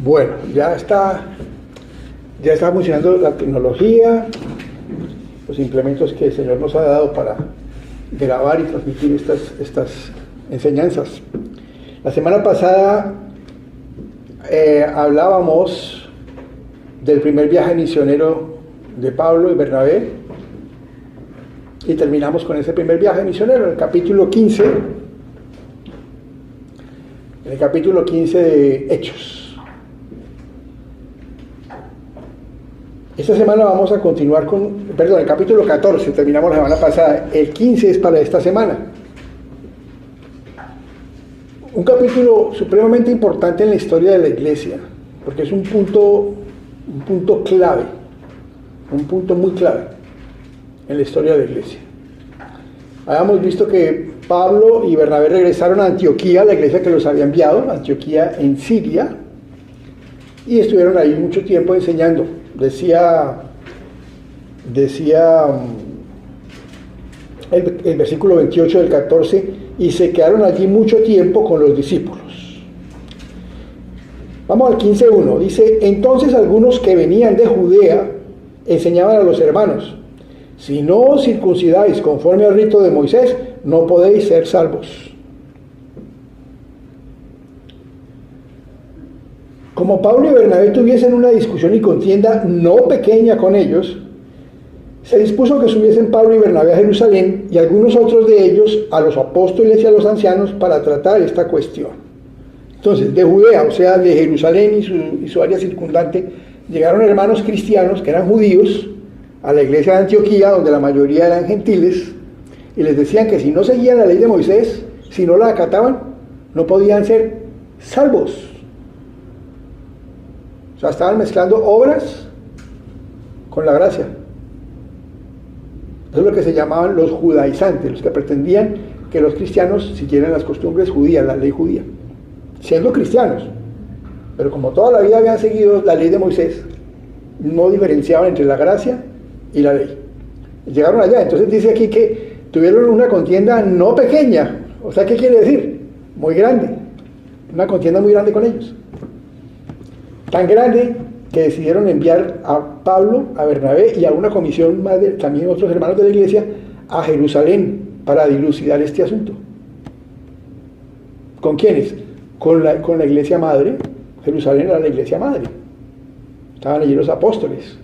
Bueno, ya está funcionando la tecnología, los implementos que el Señor nos ha dado para grabar y transmitir estas enseñanzas. La semana pasada hablábamos del primer viaje misionero de Pablo y Bernabé y terminamos con ese primer viaje misionero en el capítulo 15, de Hechos. Esta semana vamos a continuar el capítulo 14, terminamos la semana pasada, el 15 es para esta semana. Un capítulo supremamente importante en la historia de la iglesia, porque es un punto clave, un punto muy clave en la historia de la iglesia. Habíamos visto que Pablo y Bernabé regresaron a Antioquía, la iglesia que los había enviado, Antioquía en Siria, y estuvieron ahí mucho tiempo enseñando. Decía el versículo 28 del 14, y se quedaron allí mucho tiempo con los discípulos. Vamos al 15:1, dice: entonces algunos que venían de Judea enseñaban a los hermanos: si no os circuncidáis conforme al rito de Moisés, no podéis ser salvos. Como Pablo y Bernabé tuviesen una discusión y contienda no pequeña con ellos, se dispuso que subiesen Pablo y Bernabé a Jerusalén y algunos otros de ellos a los apóstoles y a los ancianos para tratar esta cuestión. Entonces, de Judea, o sea, de Jerusalén y su área circundante, llegaron hermanos cristianos que eran judíos a la iglesia de Antioquía, donde la mayoría eran gentiles, y les decían que si no seguían la ley de Moisés, si no la acataban, no podían ser salvos. O sea, estaban mezclando obras con la gracia. Eso es lo que se llamaban los judaizantes, los que pretendían que los cristianos siguieran las costumbres judías, la ley judía, siendo cristianos. Pero como toda la vida habían seguido la ley de Moisés, no diferenciaban entre la gracia y la ley. Y llegaron allá. Entonces dice aquí que tuvieron una contienda no pequeña. O sea, ¿qué quiere decir? Muy grande. Una contienda muy grande con ellos. Tan grande que decidieron enviar a Pablo, a Bernabé y a una comisión más de también otros hermanos de la iglesia a Jerusalén para dilucidar este asunto. ¿Con quiénes? Con la iglesia madre. Jerusalén era la iglesia madre. Estaban allí los apóstoles.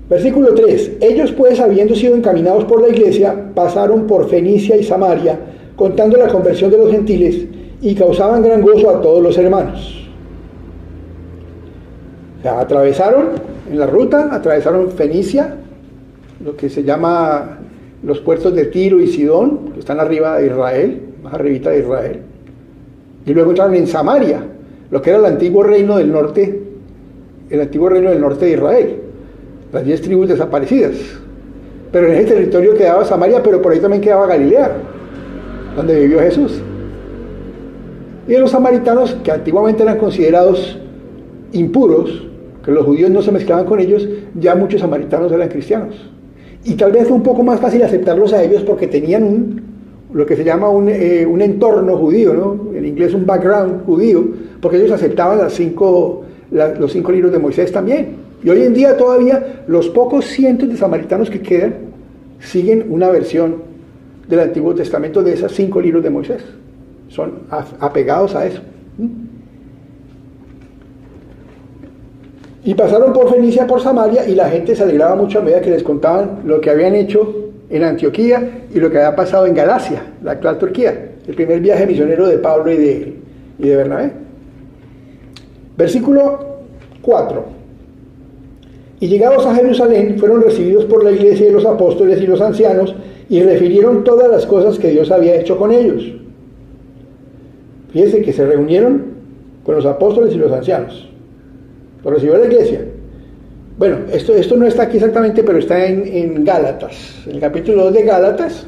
Versículo 3. Ellos pues, habiendo sido encaminados por la iglesia, pasaron por Fenicia y Samaria, contando la conversión de los gentiles, y causaban gran gozo a todos los hermanos. O sea, atravesaron en la ruta, atravesaron Fenicia, lo que se llama los puertos de Tiro y Sidón, que están arriba de Israel, más arribita de Israel, y luego entraron en Samaria, lo que era el antiguo reino del norte de Israel, las 10 tribus desaparecidas. Pero en ese territorio quedaba Samaria, pero por ahí también quedaba Galilea, donde vivió Jesús. Y los samaritanos, que antiguamente eran considerados impuros, que los judíos no se mezclaban con ellos, ya muchos samaritanos eran cristianos. Y tal vez fue un poco más fácil aceptarlos a ellos porque tenían lo que se llama un entorno judío, ¿no? En inglés un background judío, porque ellos aceptaban los 5 libros de Moisés también. Y hoy en día todavía los pocos cientos de samaritanos que quedan siguen una versión del Antiguo Testamento de esos 5 libros de Moisés. Son apegados a eso. Y pasaron por Fenicia, por Samaria, y la gente se alegraba mucho a medida que les contaban lo que habían hecho en Antioquía y lo que había pasado en Galacia, la actual Turquía, el primer viaje misionero de Pablo y de Bernabé. Versículo 4. Y llegados a Jerusalén, fueron recibidos por la iglesia y los apóstoles y los ancianos, y refirieron todas las cosas que Dios había hecho con ellos. Fíjense que se reunieron con los apóstoles y los ancianos. Lo recibió la iglesia. Bueno, esto no está aquí exactamente, pero está en Gálatas. En el capítulo 2 de Gálatas,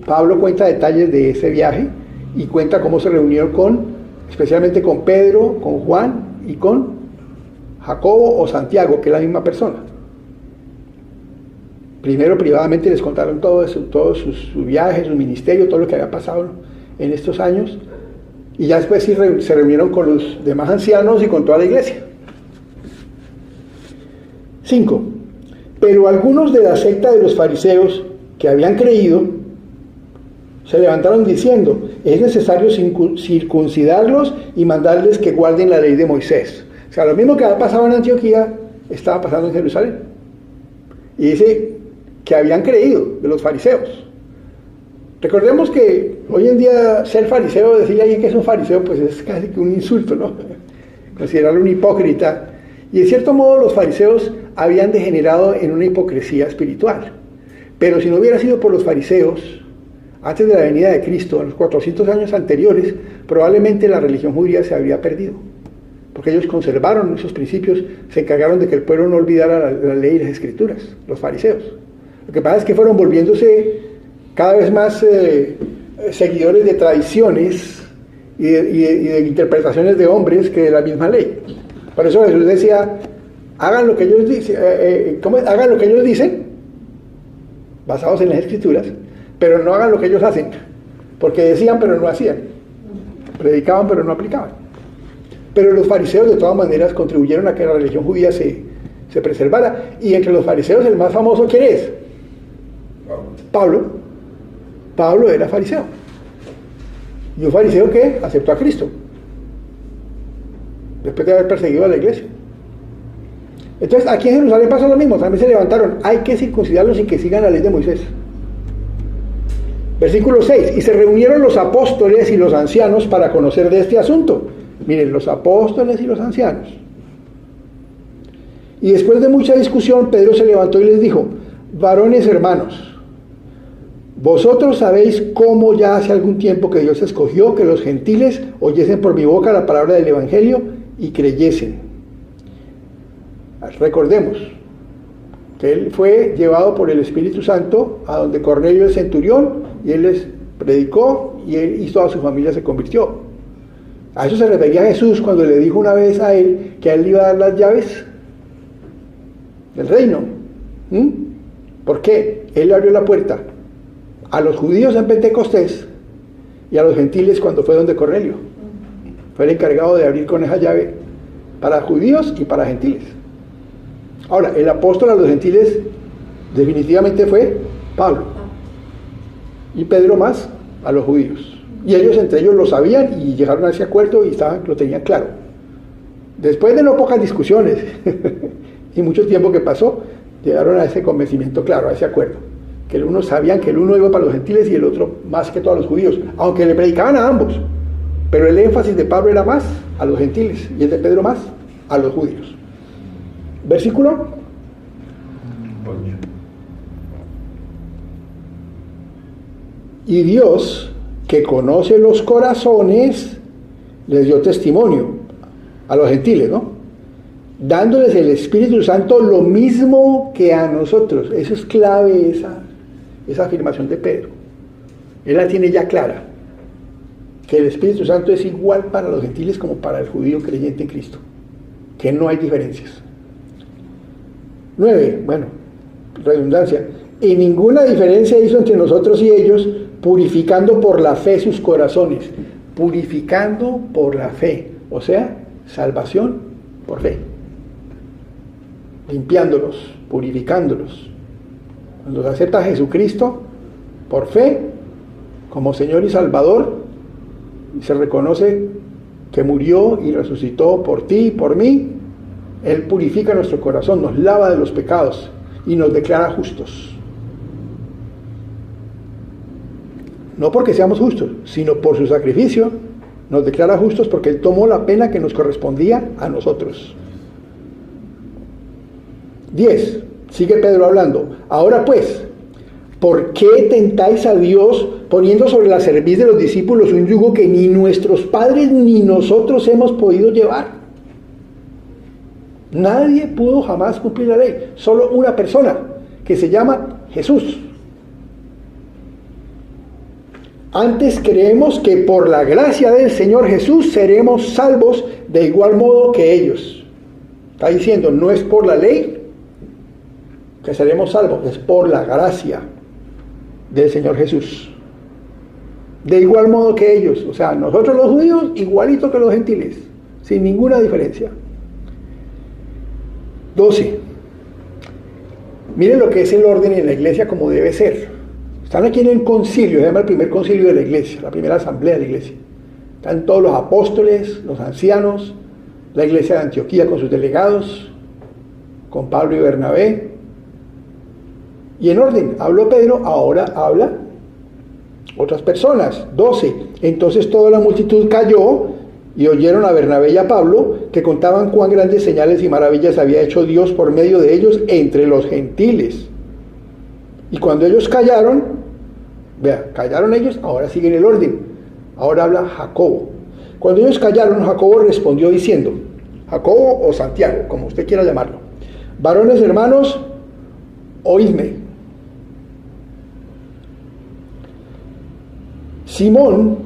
Pablo cuenta detalles de ese viaje y cuenta cómo se reunieron especialmente con Pedro, con Juan y con Jacobo o Santiago, que es la misma persona. Primero privadamente les contaron todo su viaje, su ministerio, todo lo que había pasado en estos años. Y ya después sí se reunieron con los demás ancianos y con toda la iglesia. 5. Pero algunos de la secta de los fariseos que habían creído se levantaron diciendo: es necesario circuncidarlos y mandarles que guarden la ley de Moisés. O sea, lo mismo que había pasado en Antioquía estaba pasando en Jerusalén. Y dice que habían creído de los fariseos. Recordemos que hoy en día ser fariseo, decirle a alguien que es un fariseo, pues es casi que un insulto, ¿no? Considerarlo un hipócrita. Y en cierto modo los fariseos habían degenerado en una hipocresía espiritual. Pero si no hubiera sido por los fariseos, antes de la venida de Cristo, en los 400 años anteriores, probablemente la religión judía se habría perdido. Porque ellos conservaron esos principios, se encargaron de que el pueblo no olvidara la ley y las escrituras, los fariseos. Lo que pasa es que fueron volviéndose cada vez más seguidores de tradiciones y de interpretaciones de hombres que de la misma ley. Por eso Jesús decía: hagan lo que ellos dicen, hagan lo que ellos dicen, basados en las escrituras, pero no hagan lo que ellos hacen, porque decían pero no hacían, predicaban pero no aplicaban. Pero los fariseos de todas maneras contribuyeron a que la religión judía se preservara, y entre los fariseos el más famoso, ¿quién es? Pablo. Pablo era fariseo, y un fariseo que aceptó a Cristo después de haber perseguido a la iglesia. Entonces aquí en Jerusalén pasa lo mismo, también se levantaron: hay que circuncidarlos y que sigan la ley de Moisés. Versículo 6: y se reunieron los apóstoles y los ancianos para conocer de este asunto. Miren, los apóstoles y los ancianos. Y después de mucha discusión, Pedro se levantó y les dijo: varones hermanos, vosotros sabéis cómo ya hace algún tiempo que Dios escogió que los gentiles oyesen por mi boca la palabra del evangelio y creyesen. Recordemos que él fue llevado por el Espíritu Santo a donde Cornelio el centurión, y él les predicó, y él y toda su familia se convirtió. A eso se refería Jesús cuando le dijo una vez a él que a él le iba a dar las llaves del reino. ¿Por qué? Él le abrió la puerta a los judíos en Pentecostés y a los gentiles cuando fue donde Cornelio. Fue el encargado de abrir con esa llave para judíos y para gentiles. Ahora, el apóstol a los gentiles definitivamente fue Pablo, y Pedro más a los judíos. Y ellos entre ellos lo sabían y llegaron a ese acuerdo y lo tenían claro. Después de no pocas discusiones y mucho tiempo que pasó, llegaron a ese convencimiento claro, a ese acuerdo. Que el uno sabían que el uno iba para los gentiles y el otro más que todos los judíos, aunque le predicaban a ambos. Pero el énfasis de Pablo era más a los gentiles y el de Pedro más a los judíos. Versículo 8. Y Dios, que conoce los corazones, les dio testimonio a los gentiles, ¿no? Dándoles el Espíritu Santo lo mismo que a nosotros. Eso es clave, esa afirmación de Pedro. Él la tiene ya clara, que el Espíritu Santo es igual para los gentiles como para el judío creyente en Cristo, que no hay diferencias. 9, bueno, redundancia. Y ninguna diferencia hizo entre nosotros y ellos, purificando por la fe sus corazones. Purificando por la fe, o sea, salvación por fe. Limpiándolos, purificándolos. Cuando se acepta a Jesucristo por fe como Señor y Salvador, y se reconoce que murió y resucitó por ti y por mí, Él purifica nuestro corazón, nos lava de los pecados y nos declara justos. No porque seamos justos, sino por su sacrificio nos declara justos, porque Él tomó la pena que nos correspondía a nosotros. 10. Sigue Pedro hablando. Ahora pues, ¿por qué tentáis a Dios poniendo sobre la cerviz de los discípulos un yugo que ni nuestros padres ni nosotros hemos podido llevar? Nadie pudo jamás cumplir la ley, solo una persona, que se llama Jesús. Antes creemos que por la gracia del Señor Jesús seremos salvos de igual modo que ellos. Está diciendo, no es por la ley que seremos salvos, es por la gracia del Señor Jesús. de igual modo que ellos. O sea, nosotros los judíos igualito que los gentiles, sin ninguna diferencia. 12. Miren lo que es el orden en la iglesia como debe ser. Están aquí en el concilio, se llama el primer concilio de la iglesia, la primera asamblea de la iglesia. Están todos los apóstoles, los ancianos, la iglesia de Antioquía con sus delegados, con Pablo y Bernabé. Y en orden, habló Pedro, ahora habla otras personas. 12. Entonces toda la multitud cayó y oyeron a Bernabé y a Pablo, que contaban cuán grandes señales y maravillas había hecho Dios por medio de ellos entre los gentiles. Y cuando ellos callaron, callaron ellos, ahora sigue en el orden. Ahora habla Jacobo. Cuando ellos callaron, Jacobo respondió diciendo, Jacobo o Santiago, como usted quiera llamarlo, varones hermanos, oídme. Simón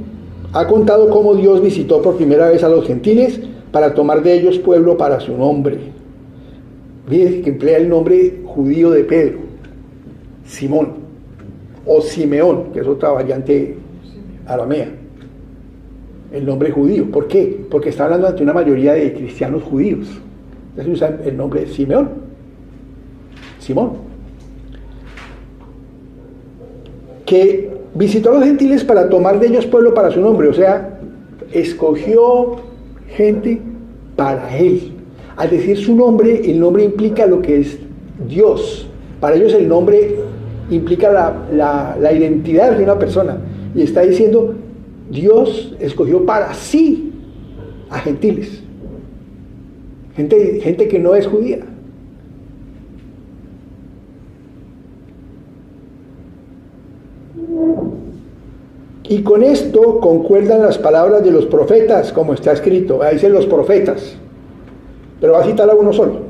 ha contado cómo Dios visitó por primera vez a los gentiles para tomar de ellos pueblo para su nombre. Mire que emplea el nombre judío de Pedro, Simón, o Simeón, que es otra variante aramea. El nombre judío. ¿Por qué? Porque está hablando ante una mayoría de cristianos judíos. Entonces usa el nombre de Simeón. Simón. Que visitó a los gentiles para tomar de ellos pueblo para su nombre. O sea, escogió gente para él. Al decir su nombre, el nombre implica lo que es Dios. Para ellos el nombre implica la identidad de una persona. Y está diciendo, Dios escogió para sí a gentiles, gente que no es judía. Y con esto concuerdan las palabras de los profetas, como está escrito. Ahí dicen los profetas, pero va a citar a uno solo.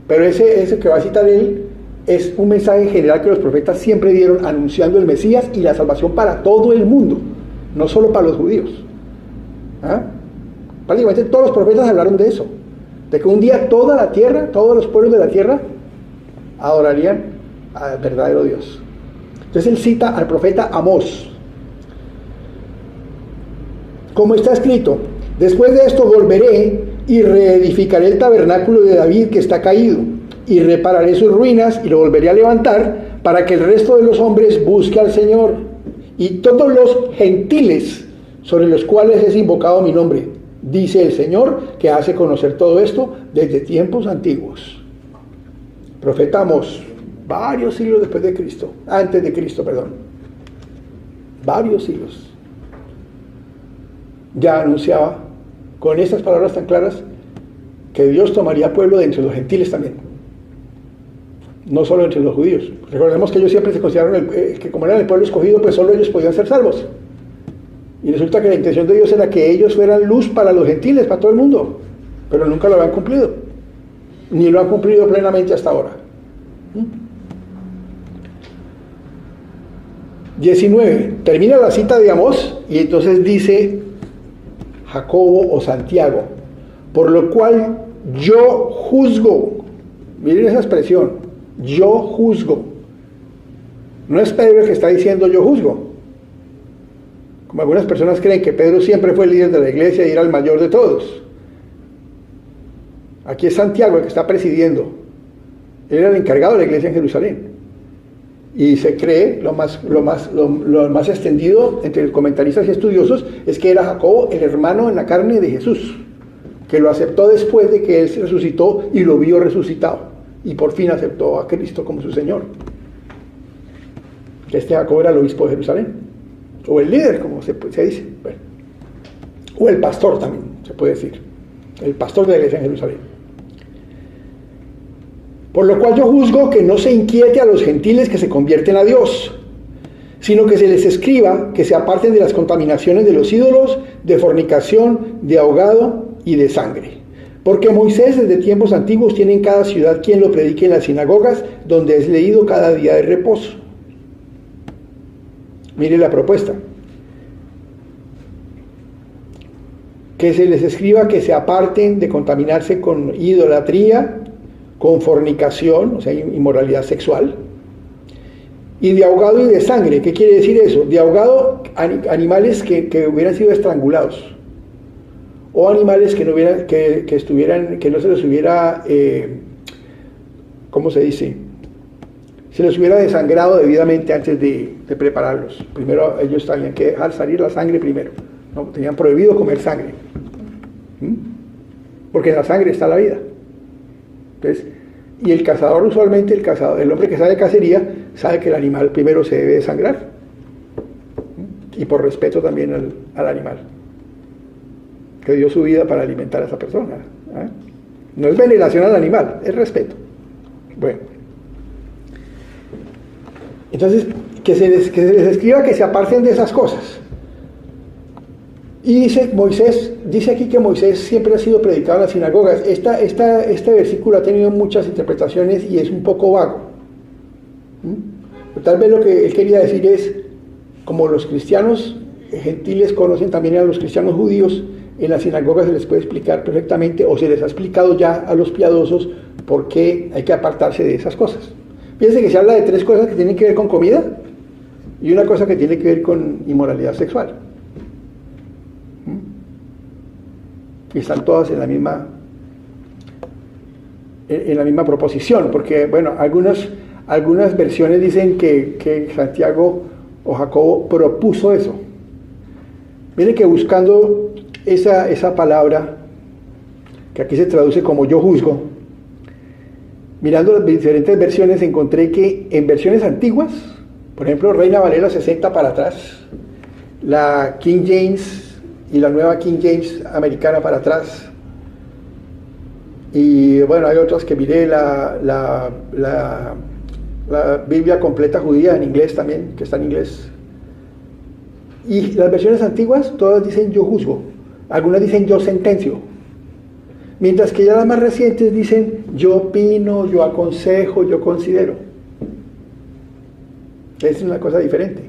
Pero ese que va a citar él es un mensaje general que los profetas siempre dieron, anunciando el Mesías y la salvación para todo el mundo, no solo para los judíos. Prácticamente todos los profetas hablaron de eso, de que un día toda la tierra, todos los pueblos de la tierra adorarían al verdadero Dios. Entonces él cita al profeta Amós, como está escrito, después de esto volveré y reedificaré el tabernáculo de David que está caído, y repararé sus ruinas y lo volveré a levantar para que el resto de los hombres busque al Señor y todos los gentiles sobre los cuales es invocado mi nombre, dice el Señor, que hace conocer todo esto desde tiempos antiguos. Profeta Amós, varios siglos después de Cristo, antes de Cristo, perdón, varios siglos, ya anunciaba con estas palabras tan claras que Dios tomaría pueblo de entre los gentiles también, no solo entre los judíos. Recordemos que ellos siempre se consideraron que como eran el pueblo escogido, pues solo ellos podían ser salvos. Y resulta que la intención de Dios era que ellos fueran luz para los gentiles, para todo el mundo, pero nunca lo habían cumplido, ni lo han cumplido plenamente hasta ahora. 19. Termina la cita de Amós y entonces dice Jacobo o Santiago, por lo cual yo juzgo. Miren esa expresión, yo juzgo. No es Pedro el que está diciendo yo juzgo, como algunas personas creen que Pedro siempre fue el líder de la iglesia y era el mayor de todos. Aquí es Santiago el que está presidiendo. Él era el encargado de la iglesia en Jerusalén. Y se cree, lo más extendido entre comentaristas y estudiosos, es que era Jacobo, el hermano en la carne de Jesús, que lo aceptó después de que él se resucitó y lo vio resucitado, y por fin aceptó a Cristo como su Señor. Este Jacobo era el obispo de Jerusalén, o el líder, como se dice, bueno, o el pastor también, se puede decir, el pastor de la iglesia en Jerusalén. Por lo cual yo juzgo que no se inquiete a los gentiles que se convierten a Dios, sino que se les escriba que se aparten de las contaminaciones de los ídolos, de fornicación, de ahogado y de sangre. Porque Moisés desde tiempos antiguos tiene en cada ciudad quien lo predique en las sinagogas, donde es leído cada día de reposo. Mire la propuesta. Que se les escriba que se aparten de contaminarse con idolatría, con fornicación, o sea, inmoralidad sexual, Y de ahogado y de sangre, ¿qué quiere decir eso? De ahogado, animales que hubieran sido estrangulados, o animales que no hubieran, que estuvieran, que no se les hubiera, ¿cómo se dice? Se les hubiera desangrado debidamente antes de prepararlos. Primero ellos tenían que dejar salir la sangre primero, ¿no? Tenían prohibido comer sangre, porque en la sangre está la vida. Entonces, y el cazador usualmente, el hombre que sabe de cacería, sabe que el animal primero se debe desangrar, y por respeto también al animal que dio su vida para alimentar a esa persona, ¿eh? No es veneración al animal, es respeto. Bueno, entonces que se les escriba que se aparten de esas cosas. Y dice aquí que Moisés siempre ha sido predicado en las sinagogas. Este versículo ha tenido muchas interpretaciones y es un poco vago. Tal vez lo que él quería decir es, como los cristianos gentiles conocen también a los cristianos judíos, en las sinagogas se les puede explicar perfectamente, o se les ha explicado ya a los piadosos, por qué hay que apartarse de esas cosas. Fíjense que se habla de 3 cosas que tienen que ver con comida y una cosa que tiene que ver con inmoralidad sexual. Y están todas en la misma proposición, porque bueno, algunas versiones dicen que Santiago o Jacobo propuso eso. Miren que buscando esa palabra, que aquí se traduce como yo juzgo, mirando las diferentes versiones encontré que en versiones antiguas, por ejemplo Reina Valera 60 para atrás, la King James y la nueva King James americana para atrás, y bueno, hay otras que miré, la Biblia completa judía en inglés también, que está en inglés, y las versiones antiguas todas dicen yo juzgo, algunas dicen yo sentencio, mientras que ya las más recientes dicen yo opino, yo aconsejo, yo considero. Es una cosa diferente,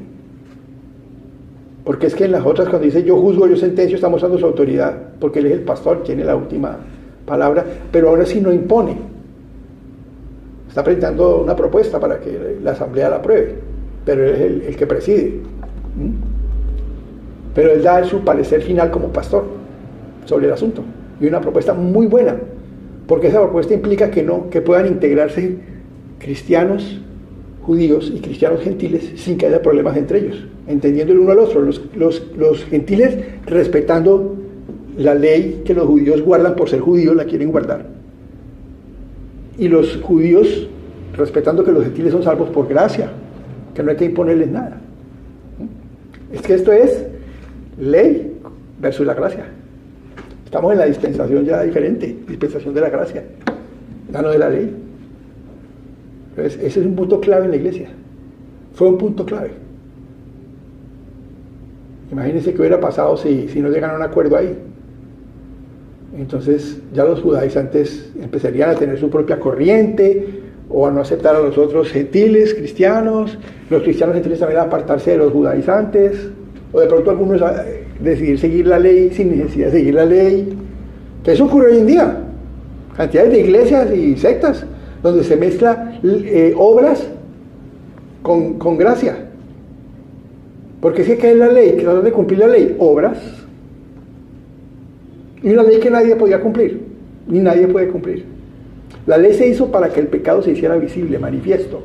porque es que en las otras cuando dice yo juzgo, yo sentencio, está mostrando su autoridad, porque él es el pastor, tiene la última palabra, pero ahora sí no impone, está presentando una propuesta para que la asamblea la apruebe, pero él es el que preside, pero él da su parecer final como pastor sobre el asunto, y una propuesta muy buena, porque esa propuesta implica que puedan integrarse cristianos judíos y cristianos gentiles sin que haya problemas entre ellos, entendiendo el uno al otro, los gentiles respetando la ley que los judíos guardan por ser judíos, la quieren guardar, y los judíos respetando que los gentiles son salvos por gracia, que no hay que imponerles nada. Es que esto es ley versus la gracia. Estamos en la dispensación ya diferente, dispensación de la gracia, ya no de la ley. Entonces, ese es un punto clave en la iglesia. Fue un punto clave. Imagínense qué hubiera pasado si no llegan a un acuerdo ahí. Entonces ya los judaizantes empezarían a tener su propia corriente, o a no aceptar a los otros gentiles cristianos, los cristianos gentiles también a apartarse de los judaizantes, o de pronto algunos a decidir seguir la ley sin necesidad de seguir la ley, que eso ocurre hoy en día, cantidades de iglesias y sectas donde se mezcla obras con gracia, porque es que ¿qué es la ley? ¿Que no debe cumplir la ley? Obras, y una ley que nadie podía cumplir, ni nadie puede cumplir. La ley se hizo para que el pecado se hiciera visible, manifiesto,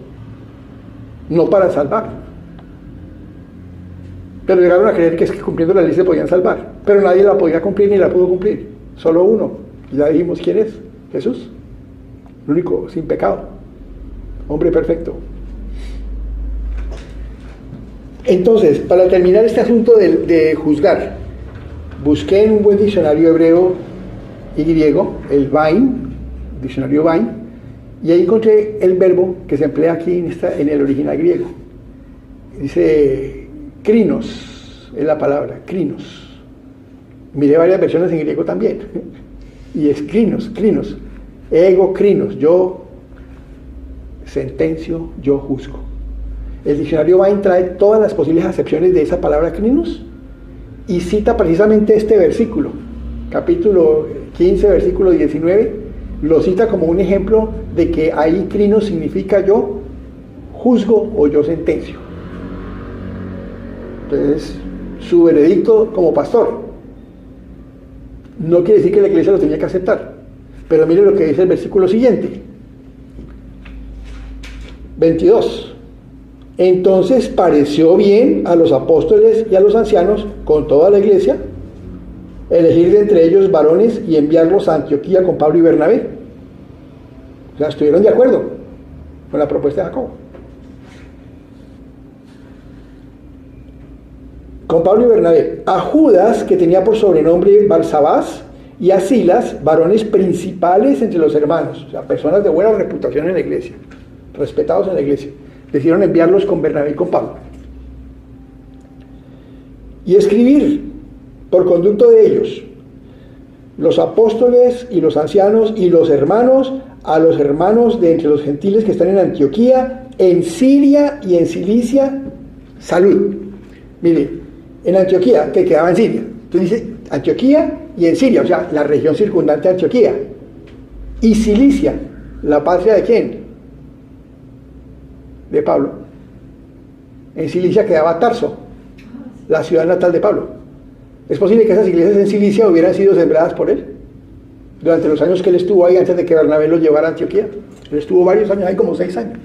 no para salvar. Pero llegaron a creer que es que cumpliendo la ley se podían salvar, pero nadie la podía cumplir ni la pudo cumplir, solo uno, y ya dijimos quién es, Jesús, el único sin pecado, hombre perfecto. Entonces, para terminar este asunto de juzgar, busqué en un buen diccionario hebreo y griego, el Vine, diccionario Vine, y ahí encontré el verbo que se emplea aquí en el original griego. Dice krinos, es la palabra, krinos. Miré varias versiones en griego también, y es krinos, ego krinos, yo sentencio, yo juzgo. El diccionario Vine trae todas las posibles acepciones de esa palabra krinos y cita precisamente este versículo, capítulo 15, versículo 19, lo cita como un ejemplo de que ahí krinos significa yo juzgo o yo sentencio. Entonces, su veredicto como pastor no quiere decir que la iglesia lo tenía que aceptar. Pero mire lo que dice el versículo siguiente. 22. Entonces pareció bien a los apóstoles y a los ancianos, con toda la iglesia, elegir de entre ellos varones y enviarlos a Antioquía con Pablo y Bernabé. O sea, estuvieron de acuerdo con la propuesta de Jacobo. Con Pablo y Bernabé, a Judas, que tenía por sobrenombre Barsabás, y a Silas, varones principales entre los hermanos, o sea, personas de buena reputación en la iglesia, respetados en la iglesia, decidieron enviarlos con Bernabé y con Pablo. Y escribir, por conducto de ellos, los apóstoles y los ancianos y los hermanos, a los hermanos de entre los gentiles que están en Antioquía, en Siria y en Cilicia, salud. Mire, en Antioquía, que quedaba en Siria, entonces dice Antioquía y en Siria, o sea, la región circundante a Antioquía, y Cilicia, la patria de ¿quién? De Pablo. En Cilicia quedaba Tarso, la ciudad natal de Pablo. Es posible que esas iglesias en Cilicia hubieran sido sembradas por él durante los años que él estuvo ahí, antes de que Bernabé lo llevara a Antioquía. Él estuvo varios años ahí, como 6 años.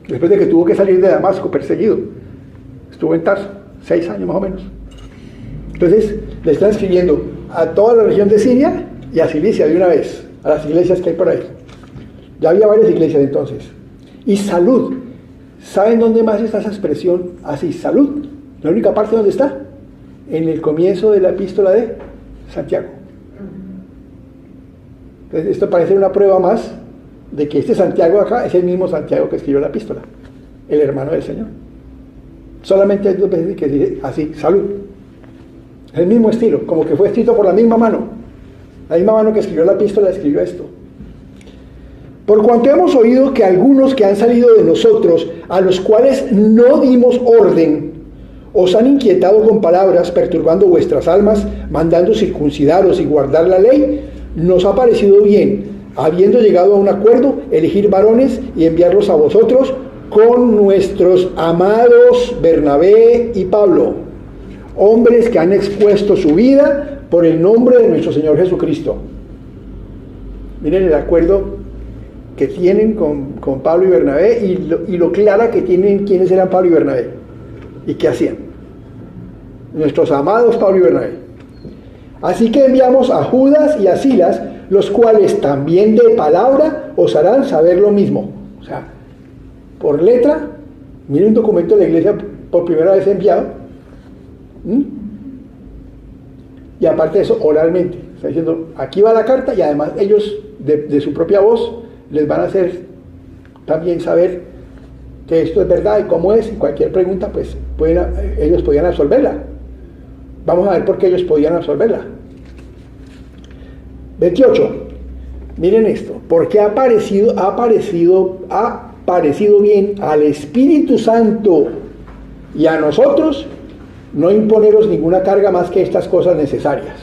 Después de que tuvo que salir de Damasco perseguido, estuvo en Tarso 6 años más o menos. Entonces le están escribiendo a toda la región de Siria y a Cilicia de una vez, a las iglesias que hay por ahí. Ya había varias iglesias entonces. Y salud. ¿Saben dónde más está esa expresión así? Salud. La única parte donde está, en el comienzo de la epístola de Santiago. Entonces esto parece una prueba más de que este Santiago acá es el mismo Santiago que escribió la epístola, el hermano del Señor. Solamente hay 2 veces que dice así, salud. Es el mismo estilo, como que fue escrito por la misma mano. La misma mano que escribió la epístola escribió esto. Por cuanto hemos oído que algunos que han salido de nosotros, a los cuales no dimos orden, os han inquietado con palabras, perturbando vuestras almas, mandando circuncidaros y guardar la ley, nos ha parecido bien, habiendo llegado a un acuerdo, elegir varones y enviarlos a vosotros con nuestros amados Bernabé y Pablo, hombres que han expuesto su vida por el nombre de nuestro Señor Jesucristo. Miren el acuerdo que tienen con Pablo y Bernabé y lo clara que tienen quiénes eran Pablo y Bernabé y qué hacían. Nuestros amados Pablo y Bernabé. Así que enviamos a Judas y a Silas, los cuales también de palabra os harán saber lo mismo. O sea, por letra, miren un documento de la iglesia por primera vez enviado. Y aparte de eso, oralmente. Está diciendo, aquí va la carta y además ellos de su propia voz les van a hacer también saber que esto es verdad y cómo es, y cualquier pregunta pues ellos podían absolverla. Vamos a ver por qué ellos podían absolverla. 28. Miren esto, porque ha parecido bien al Espíritu Santo y a nosotros no imponeros ninguna carga más que estas cosas necesarias.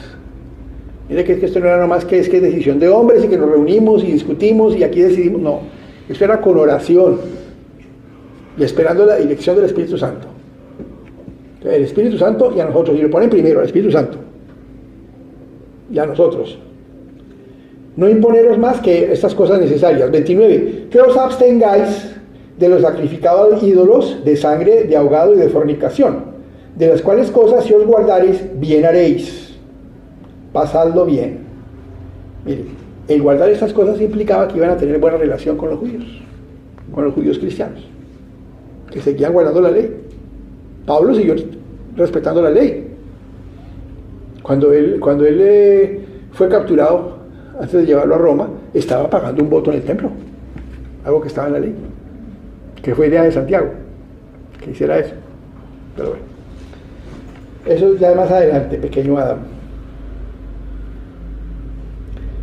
Mire que esto no era nomás que es decisión de hombres y que nos reunimos y discutimos y aquí decidimos, no, esto era con oración y esperando la dirección del Espíritu Santo. El Espíritu Santo y a nosotros, y lo ponen primero al Espíritu Santo y a nosotros. No imponeros más que estas cosas necesarias. 29. Que os abstengáis de los sacrificados ídolos, de sangre, de ahogado y de fornicación, de las cuales cosas si os guardareis, bien haréis. Pasadlo bien. Mire, el guardar estas cosas implicaba que iban a tener buena relación con los judíos cristianos, que seguían guardando la ley. Pablo siguió respetando la ley. Cuando él fue capturado, antes de llevarlo a Roma, estaba pagando un voto en el templo, algo que estaba en la ley, que fue idea de Santiago, que hiciera eso. Pero bueno, eso ya más adelante, pequeño Adán.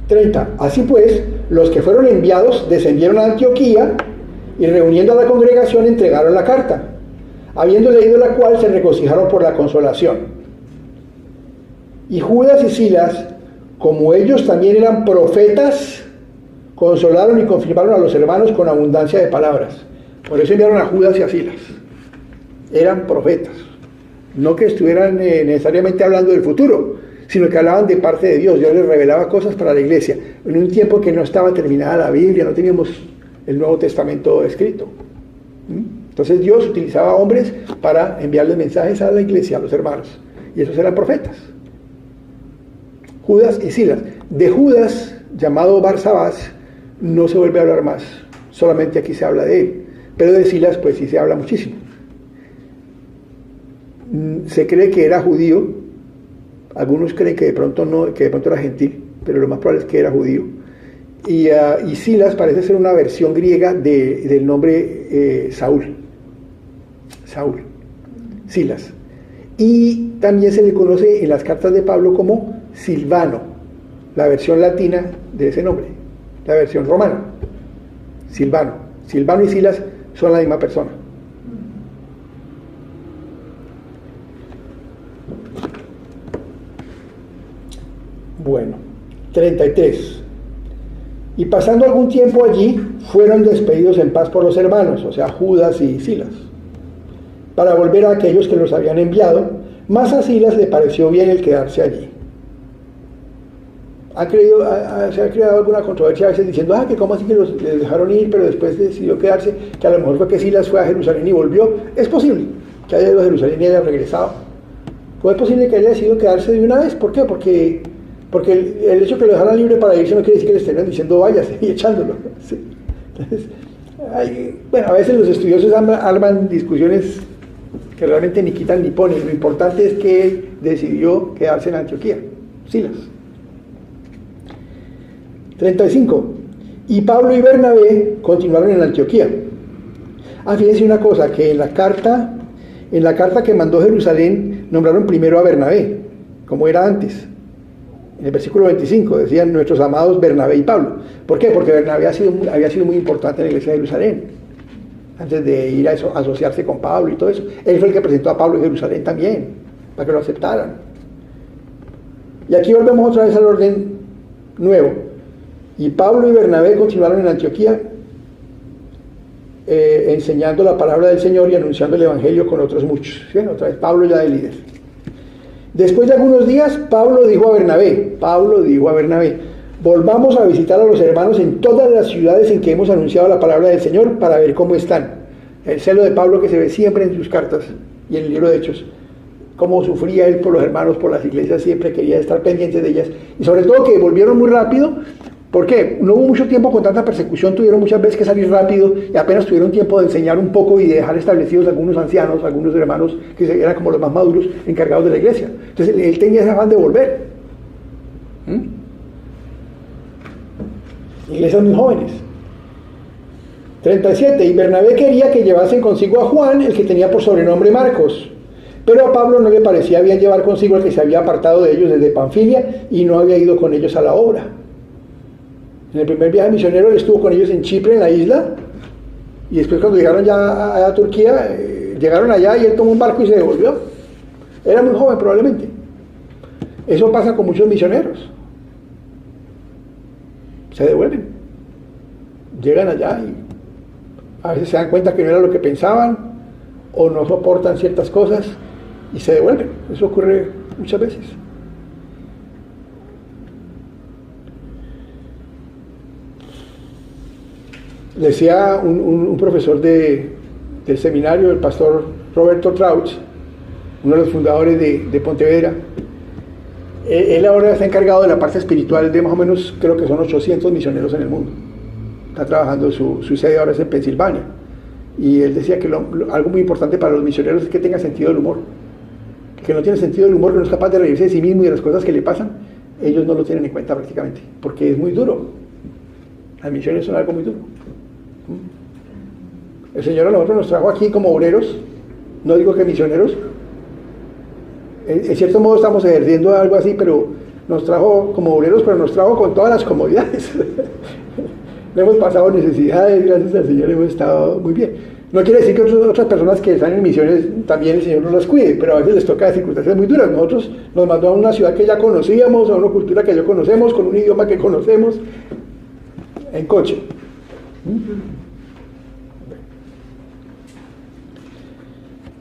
30. Así pues, los que fueron enviados descendieron a Antioquía y reuniendo a la congregación entregaron la carta, habiendo leído la cual se regocijaron por la consolación. Y Judas y Silas, como ellos también eran profetas, consolaron y confirmaron a los hermanos con abundancia de palabras. Por eso enviaron a Judas y a Silas. Eran profetas. No que estuvieran necesariamente hablando del futuro, sino que hablaban de parte de Dios. Dios les revelaba cosas para la iglesia. En un tiempo que no estaba terminada la Biblia, no teníamos el Nuevo Testamento escrito. Entonces Dios utilizaba hombres para enviarles mensajes a la iglesia, a los hermanos. Y esos eran profetas. Judas y Silas. De Judas, llamado Barsabás, no se vuelve a hablar más. Solamente aquí se habla de él. Pero de Silas, pues sí se habla muchísimo. Se cree que era judío. Algunos creen que de pronto no, que de pronto era gentil, pero lo más probable es que era judío. Y Silas parece ser una versión griega del nombre Saúl. Silas. Y también se le conoce en las cartas de Pablo como Silvano, la versión latina de ese nombre, la versión romana. Silvano. Silvano y Silas son la misma persona. Bueno, 33. Y pasando algún tiempo allí, fueron despedidos en paz por los hermanos, o sea, Judas y Silas, para volver a aquellos que los habían enviado, mas a Silas le pareció bien el quedarse allí. Se ha creado alguna controversia a veces diciendo, que cómo así que les dejaron ir, pero después decidió quedarse, que a lo mejor fue que Silas fue a Jerusalén y volvió. Es posible que haya ido a Jerusalén y haya regresado. ¿Cómo es posible que haya decidido quedarse de una vez? ¿Por qué? Porque el hecho que lo dejaran libre para irse no quiere decir que le estén diciendo váyase y echándolo. ¿Sí? Entonces, a veces los estudiosos arman discusiones que realmente ni quitan ni ponen. Lo importante es que él decidió quedarse en Antioquía, Silas. 35. Y Pablo y Bernabé continuaron en Antioquía. Fíjense una cosa, que en la carta que mandó Jerusalén nombraron primero a Bernabé, como era antes. En el versículo 25 decían nuestros amados Bernabé y Pablo. ¿Por qué? Porque Bernabé había sido muy importante en la iglesia de Jerusalén, antes de ir a asociarse con Pablo y todo eso. Él fue el que presentó a Pablo en Jerusalén también, para que lo aceptaran. Y aquí volvemos otra vez al orden nuevo. Y Pablo y Bernabé continuaron en Antioquía, enseñando la palabra del Señor y anunciando el evangelio con otros muchos. ¿Sí? Otra vez Pablo ya de líder. Después de algunos días, Pablo dijo a Bernabé, volvamos a visitar a los hermanos en todas las ciudades en que hemos anunciado la palabra del Señor para ver cómo están. El celo de Pablo que se ve siempre en sus cartas y en el libro de Hechos. Cómo sufría él por los hermanos, por las iglesias, siempre quería estar pendiente de ellas. Y sobre todo que volvieron muy rápido. ¿Por qué? No hubo mucho tiempo con tanta persecución, tuvieron muchas veces que salir rápido y apenas tuvieron tiempo de enseñar un poco y de dejar establecidos algunos ancianos, algunos hermanos que eran como los más maduros, encargados de la iglesia. Entonces él tenía ese afán de volver. Iglesias muy jóvenes. 37. Y Bernabé quería que llevasen consigo a Juan, el que tenía por sobrenombre Marcos. Pero a Pablo no le parecía bien llevar consigo al que se había apartado de ellos desde Panfilia y no había ido con ellos a la obra. En el primer viaje misionero él estuvo con ellos en Chipre, en la isla, y después cuando llegaron ya a Turquía, llegaron allá y él tomó un barco y se devolvió. Era muy joven probablemente. Eso pasa con muchos misioneros. Se devuelven. Llegan allá y a veces se dan cuenta que no era lo que pensaban o no soportan ciertas cosas y se devuelven. Eso ocurre muchas veces. Decía un profesor del seminario, el pastor Roberto Trauch, uno de los fundadores de Pontevedra. Él ahora está encargado de la parte espiritual de más o menos, creo que son 800 misioneros en el mundo. Está trabajando, su sede ahora es en Pensilvania. Y él decía que algo muy importante para los misioneros es que tenga sentido del humor. Que no tiene sentido del humor, que no es capaz de reírse de sí mismo y de las cosas que le pasan, ellos no lo tienen en cuenta prácticamente, porque es muy duro. Las misiones son algo muy duro. El Señor a nosotros nos trajo aquí como obreros, no digo que misioneros, en cierto modo estamos ejerciendo algo así, pero nos trajo como obreros, pero nos trajo con todas las comodidades. No hemos pasado necesidades, gracias al Señor hemos estado muy bien. No quiere decir que otras personas que están en misiones también el Señor no las cuide, pero a veces les toca circunstancias muy duras. Nosotros nos mandó a una ciudad que ya conocíamos, a una cultura que ya conocemos, con un idioma que conocemos. en coche.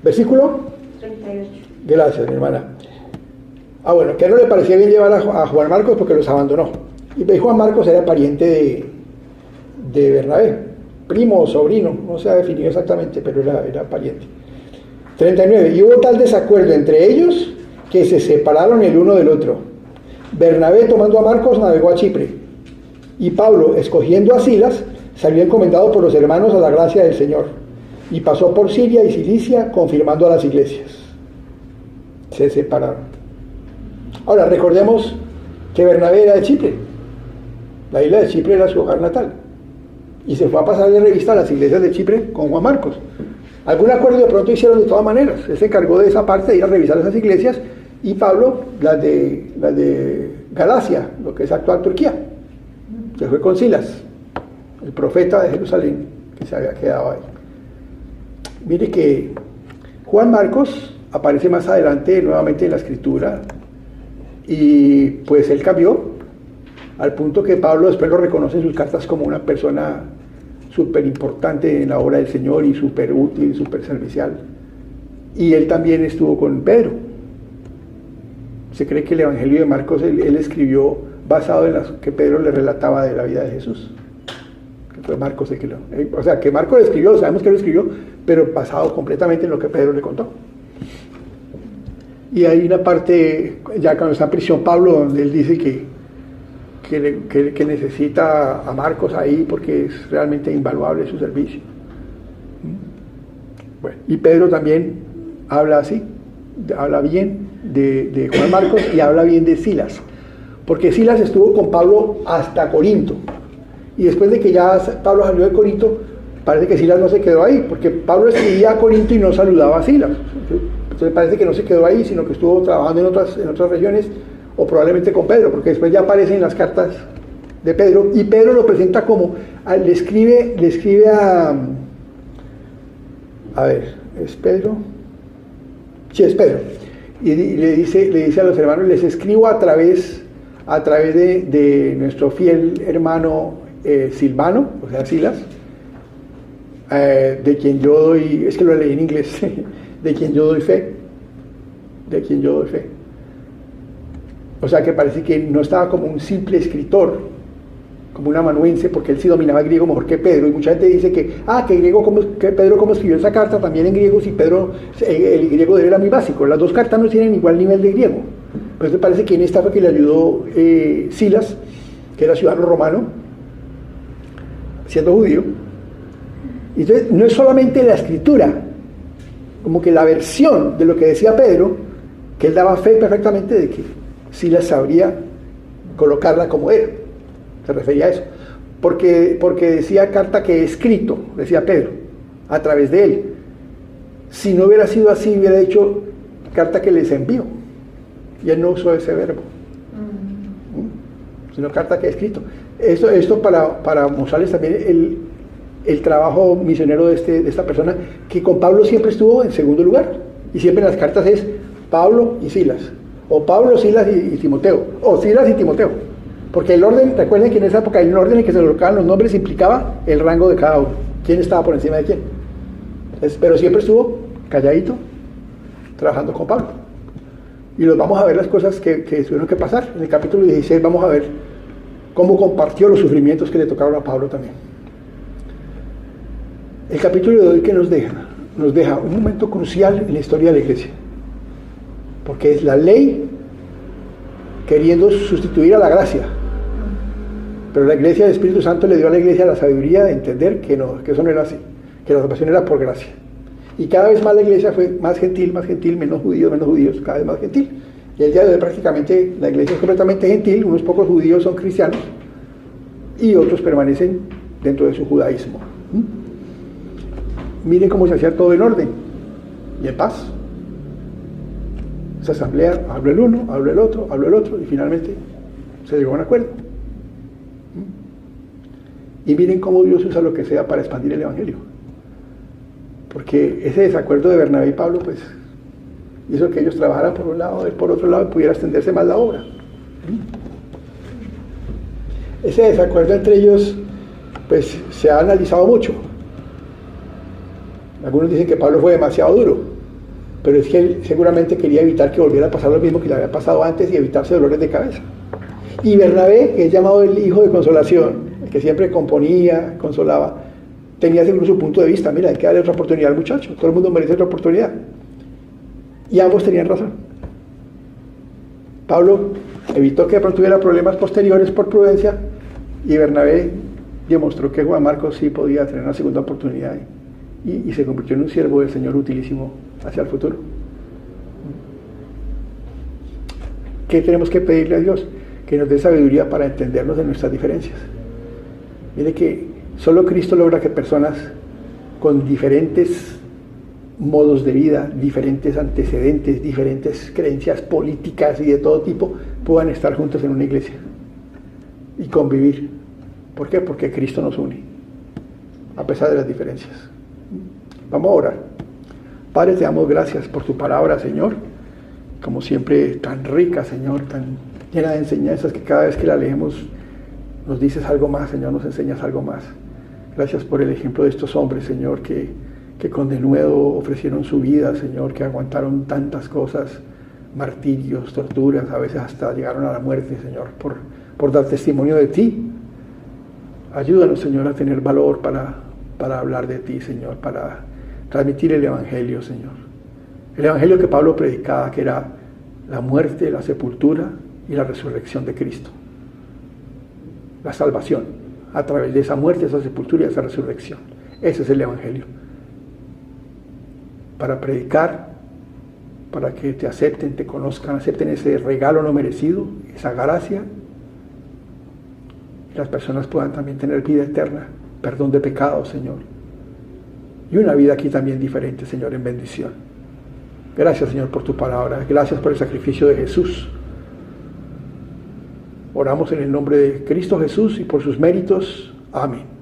Versículo 38. Gracias, mi hermana. Bueno, que no le parecía bien llevar a Juan Marcos porque los abandonó. Y Juan Marcos era pariente de Bernabé, primo o sobrino, no se ha definido exactamente, pero era pariente. 39. Y hubo tal desacuerdo entre ellos que se separaron el uno del otro. Bernabé, tomando a Marcos, navegó a Chipre. Y Pablo, escogiendo a Silas, salió encomendado por los hermanos a la gracia del Señor. Y pasó por Siria y Cilicia, confirmando a las iglesias. Se separaron. Ahora, recordemos que Bernabé era de Chipre. La isla de Chipre era su hogar natal. Y se fue a pasar de revista a las iglesias de Chipre con Juan Marcos. Algún acuerdo de pronto hicieron de todas maneras. Él se encargó de esa parte, de ir a revisar esas iglesias, y Pablo, las de Galacia, lo que es actual Turquía. Se fue con Silas, el profeta de Jerusalén, que se había quedado ahí. Mire que Juan Marcos aparece más adelante nuevamente en la escritura, y pues él cambió al punto que Pablo después lo reconoce en sus cartas como una persona súper importante en la obra del Señor y súper útil, súper servicial. Y él también estuvo con Pedro. Se cree que el Evangelio de Marcos él escribió basado en las que Pedro le relataba de la vida de Jesús. Que fue Marcos el que o sea, que Marcos lo escribió, sabemos que lo escribió, pero basado completamente en lo que Pedro le contó. Y hay una parte, ya cuando está en prisión Pablo, donde él dice que necesita a Marcos ahí porque es realmente invaluable su servicio. Bueno, y Pedro también habla así, habla bien de Juan Marcos y habla bien de Silas, porque Silas estuvo con Pablo hasta Corinto, y después de que ya Pablo salió de Corinto, parece que Silas no se quedó ahí, porque Pablo escribía a Corinto y no saludaba a Silas. Entonces parece que no se quedó ahí, sino que estuvo trabajando en otras regiones, o probablemente con Pedro, porque después ya aparecen las cartas de Pedro, y Pedro lo presenta como, le escribe a ver, ¿es Pedro? Sí, es Pedro, y le dice a los hermanos, les escribo a través de nuestro fiel hermano Silvano, o sea, Silas, de quien yo doy, es que lo leí en inglés, de quien yo doy fe. O sea que parece que no estaba como un simple escritor, como un amanuense, porque él sí dominaba el griego mejor que Pedro, y mucha gente dice que Pedro cómo escribió esa carta también en griego, si Pedro, el griego de él era muy básico. Las dos cartas no tienen igual nivel de griego. Pues me parece que en esta fue que le ayudó Silas, que era ciudadano romano, siendo judío. Entonces no es solamente la escritura, como que la versión de lo que decía Pedro, que él daba fe perfectamente de que Silas sabría colocarla como era. Se refería a eso. Porque decía carta que he escrito, decía Pedro, a través de él. Si no hubiera sido así, hubiera dicho carta que les envío. Y él no usó ese verbo. Sino carta que he escrito. Esto para mostrarles también el trabajo misionero de esta persona, que con Pablo siempre estuvo en segundo lugar, y siempre en las cartas es Pablo y Silas, o Pablo, Silas y Timoteo, o Silas y Timoteo, porque el orden, recuerden que en esa época el orden en el que se colocaban los nombres implicaba el rango de cada uno, quién estaba por encima de quién. Pero siempre estuvo calladito trabajando con Pablo, y los vamos a ver las cosas que tuvieron que pasar. En el capítulo 16 vamos a ver cómo compartió los sufrimientos que le tocaron a Pablo también. El capítulo de hoy que nos deja un momento crucial en la historia de la iglesia, porque es la ley queriendo sustituir a la gracia, pero la iglesia del Espíritu Santo le dio a la iglesia la sabiduría de entender que eso no era así, que la salvación era por gracia, y cada vez más la iglesia fue más gentil, menos judíos, cada vez más gentil, y el día de hoy prácticamente la iglesia es completamente gentil, unos pocos judíos son cristianos y otros permanecen dentro de su judaísmo. Miren cómo se hacía todo en orden y en paz. Esa asamblea, habló el uno, habló el otro, y finalmente se llegó a un acuerdo. Y miren cómo Dios usa lo que sea para expandir el Evangelio. Porque ese desacuerdo de Bernabé y Pablo, pues, hizo que ellos trabajaran por un lado, él por otro lado, y pudiera extenderse más la obra. Ese desacuerdo entre ellos pues se ha analizado mucho. Algunos dicen que Pablo fue demasiado duro, pero es que él seguramente quería evitar que volviera a pasar lo mismo que le había pasado antes y evitarse dolores de cabeza. Y Bernabé, que es llamado el hijo de consolación, el que siempre componía, consolaba, tenía seguro su punto de vista. Mira, hay que darle otra oportunidad al muchacho, todo el mundo merece otra oportunidad. Y ambos tenían razón. Pablo evitó que de pronto hubiera problemas posteriores por prudencia, y Bernabé demostró que Juan Marcos sí podía tener una segunda oportunidad y se convirtió en un siervo del Señor utilísimo hacia el futuro. ¿Qué tenemos que pedirle a Dios? Que nos dé sabiduría para entendernos en nuestras diferencias. Mire que solo Cristo logra que personas con diferentes modos de vida, diferentes antecedentes, diferentes creencias políticas y de todo tipo, puedan estar juntos en una iglesia y convivir. ¿Por qué? Porque Cristo nos une, a pesar de las diferencias. Vamos a orar. Padre, te damos gracias por tu palabra, Señor, como siempre tan rica, Señor, tan llena de enseñanzas, que cada vez que la leemos nos dices algo más, Señor, nos enseñas algo más. Gracias por el ejemplo de estos hombres, Señor, que con denuedo ofrecieron su vida, Señor, que aguantaron tantas cosas, martirios, torturas, a veces hasta llegaron a la muerte, Señor, por dar testimonio de ti. Ayúdanos, Señor, a tener valor para hablar de ti, Señor, para transmitir el Evangelio, Señor. El Evangelio que Pablo predicaba, que era la muerte, la sepultura y la resurrección de Cristo. La salvación, a través de esa muerte, esa sepultura y esa resurrección. Ese es el Evangelio. Para predicar, para que te acepten, te conozcan, acepten ese regalo no merecido, esa gracia, y las personas puedan también tener vida eterna, perdón de pecados, Señor, y una vida aquí también diferente, Señor, en bendición. Gracias, Señor, por tu palabra, gracias por el sacrificio de Jesús. Oramos en el nombre de Cristo Jesús y por sus méritos. Amén.